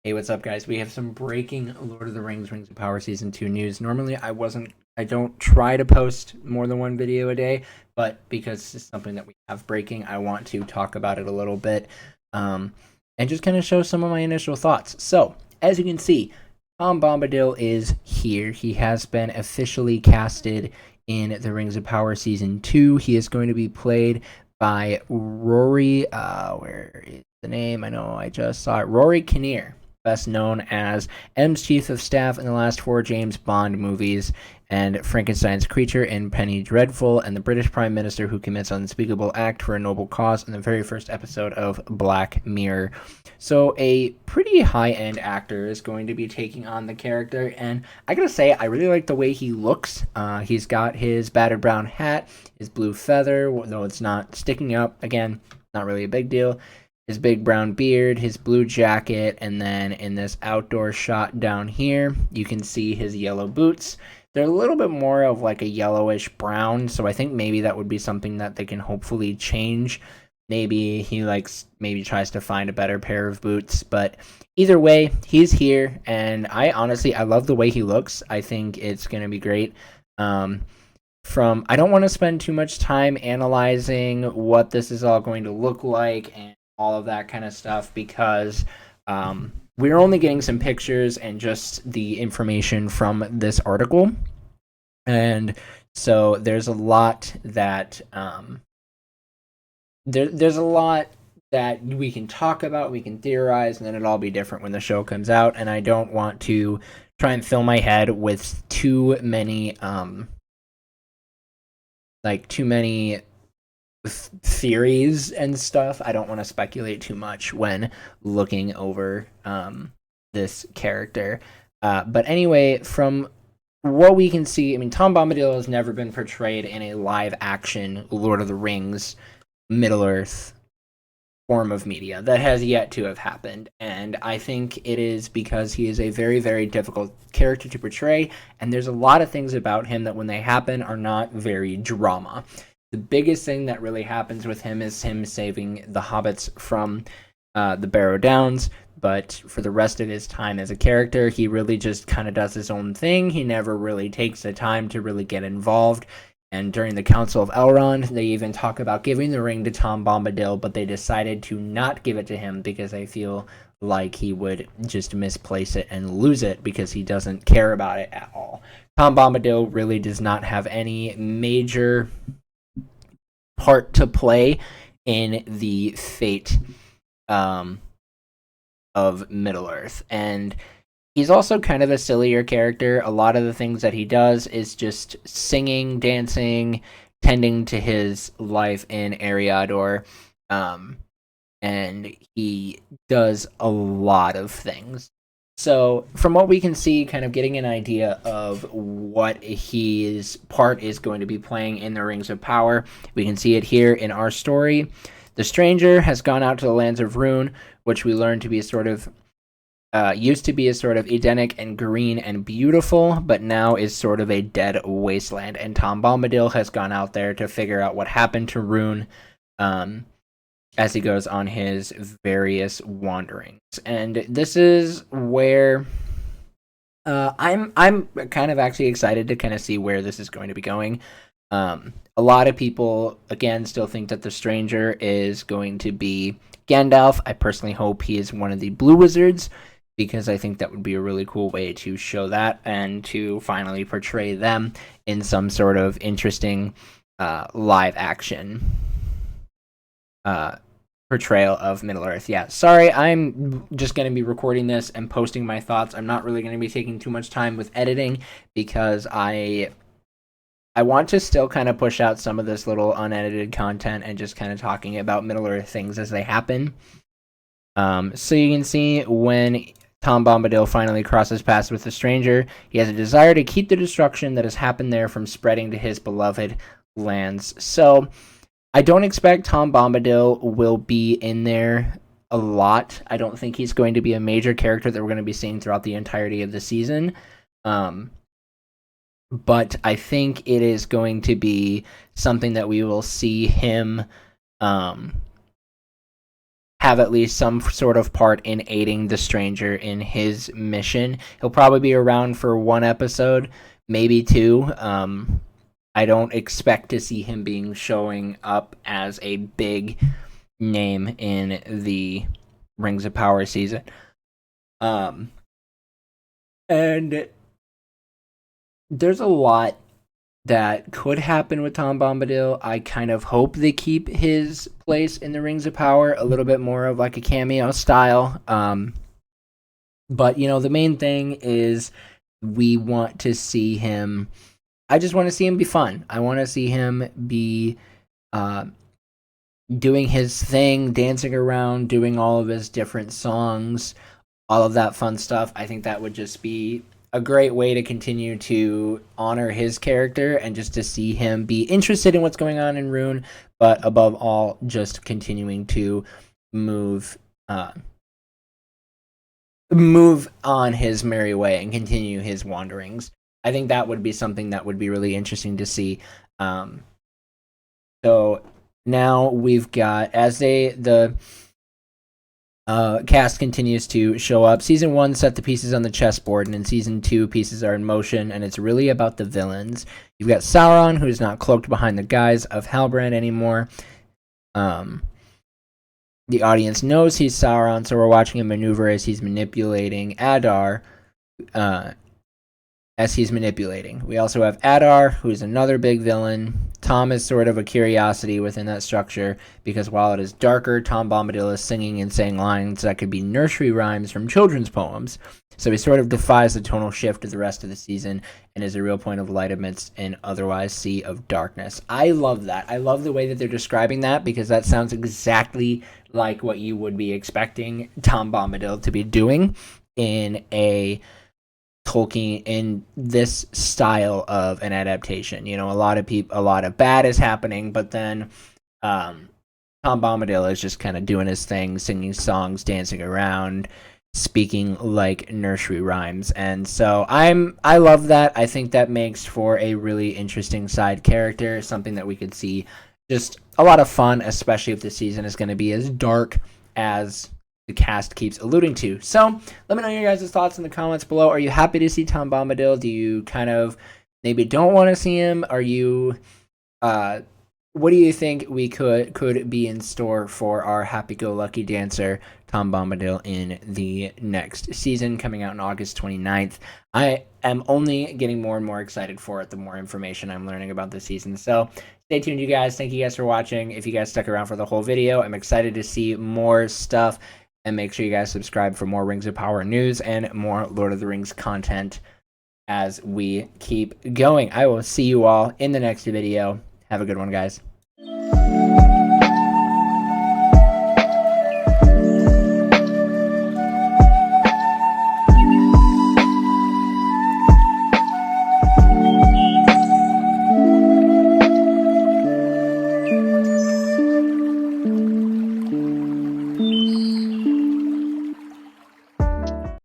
Hey, what's up, guys? We have some breaking Lord of the Rings Rings of Power Season 2 news. Normally, I don't try to post more than one video a day, but because it's something that we have breaking, I want to talk about it a little bit um, and just kind of show some of my initial thoughts. So, as you can see, Tom Bombadil is here. He has been officially casted in the Rings of Power Season 2. He is going to be played by Rory, where is the name? I know I just saw it. Rory Kinnear, best known as M's chief of staff in the last four James Bond movies, and Frankenstein's creature in Penny Dreadful, and the British Prime Minister who commits an unspeakable act for a noble cause in the very first episode of Black Mirror. So a pretty high-end actor is going to be taking on the character, and I gotta say, I really like the way he looks. He's got his battered brown hat, his blue feather, though it's not sticking up. Again, not really a big deal, his big brown beard, his blue jacket, and then in this outdoor shot down here, you can see his yellow boots. They're a little bit more of like a yellowish brown, so I think maybe that would be something that they can hopefully change. Maybe tries to find a better pair of boots, but either way, he's here, and I love the way he looks. I think it's gonna be great. Um, I don't want to spend too much time analyzing what this is all going to look like and all of that kind of stuff because we're only getting some pictures and just the information from this article. And so there's a lot that there's a lot that we can talk about, we can theorize, and then it'll all be different when the show comes out. And I don't want to try and fill my head with too many theories and stuff. I don't want to speculate too much when looking over this character. But anyway, from what we can see, I mean, Tom Bombadil has never been portrayed in a live action Lord of the Rings Middle Earth form of media. That has yet to have happened, and I think it is because he is a very, very difficult character to portray, and there's a lot of things about him that when they happen are not very drama. The biggest thing that really happens with him is him saving the hobbits from the Barrow Downs, but for the rest of his time as a character, he really just kind of does his own thing. He never really takes the time to really get involved. And during the Council of Elrond, they even talk about giving the ring to Tom Bombadil, but they decided to not give it to him because they feel like he would just misplace it and lose it because he doesn't care about it at all. Tom Bombadil really does not have any major part to play in the fate of Middle Earth. And he's also kind of a sillier character. A lot of the things that he does is just singing, dancing, tending to his life in Eriador. And he does a lot of things. So, from what we can see, kind of getting an idea of what his part is going to be playing in the Rings of Power, we can see it here in our story. The stranger has gone out to the lands of Rune, which we learn to be used to be a sort of Edenic and green and beautiful, but now is sort of a dead wasteland. And Tom Bombadil has gone out there to figure out what happened to Rune as he goes on his various wanderings. And this is where I'm kind of actually excited to kind of see where this is going to be going. A lot of people, again, still think that the stranger is going to be Gandalf. I personally hope he is one of the Blue Wizards, because I think that would be a really cool way to show that and to finally portray them in some sort of interesting live action portrayal of Middle Earth. Yeah, sorry, I'm just going to be recording this and posting my thoughts. I'm not really going to be taking too much time with editing because I want to still kind of push out some of this little unedited content and just kind of talking about Middle Earth things as they happen. So you can see when Tom Bombadil finally crosses paths with the stranger, he has a desire to keep the destruction that has happened there from spreading to his beloved lands. So I don't expect Tom Bombadil will be in there a lot. I don't think he's going to be a major character that we're going to be seeing throughout the entirety of the season. But I think it is going to be something that we will see him have at least some sort of part in aiding the stranger in his mission. He'll probably be around for one episode, maybe two. I don't expect to see him being showing up as a big name in the Rings of Power season. And there's a lot that could happen with Tom Bombadil. I kind of hope they keep his place in the Rings of Power a little bit more of like a cameo style. But the main thing is we want to see him. I just want to see him be fun. I want to see him be doing his thing, dancing around, doing all of his different songs, all of that fun stuff. I think that would just be a great way to continue to honor his character and just to see him be interested in what's going on in Rune, but above all, just continuing to move on his merry way and continue his wanderings. I think that would be something that would be really interesting to see. So now we've got, as the cast continues to show up. Season 1 set the pieces on the chessboard, and in Season 2, pieces are in motion, and it's really about the villains. You've got Sauron, who's not cloaked behind the guise of Halbrand anymore. The audience knows he's Sauron, so we're watching him maneuver as he's manipulating Adar, We also have Adar, who's another big villain. Tom is sort of a curiosity within that structure, because while it is darker, Tom Bombadil is singing and saying lines that could be nursery rhymes from children's poems. So he sort of defies the tonal shift of the rest of the season and is a real point of light amidst an otherwise sea of darkness. I love that. I love the way that they're describing that, because that sounds exactly like what you would be expecting Tom Bombadil to be doing in a Tolkien, in this style of an adaptation. A lot of bad is happening, but then Tom Bombadil is just kind of doing his thing, singing songs, dancing around, speaking like nursery rhymes. And so I love that. I think that makes for a really interesting side character, something that we could see just a lot of fun, especially if the season is going to be as dark as the cast keeps alluding to. So let me know your guys' thoughts in the comments below. Are you happy to see Tom Bombadil? Do you kind of maybe don't want to see him? Are you what do you think we could be in store for our happy-go-lucky dancer Tom Bombadil in the next season, coming out on August 29th? I am only getting more and more excited for it the more information I'm learning about the season. So stay tuned, you guys. Thank you guys for watching. If you guys stuck around for the whole video, I'm excited to see more stuff. And make sure you guys subscribe for more Rings of Power news and more Lord of the Rings content as we keep going. I will see you all in the next video. Have a good one, guys.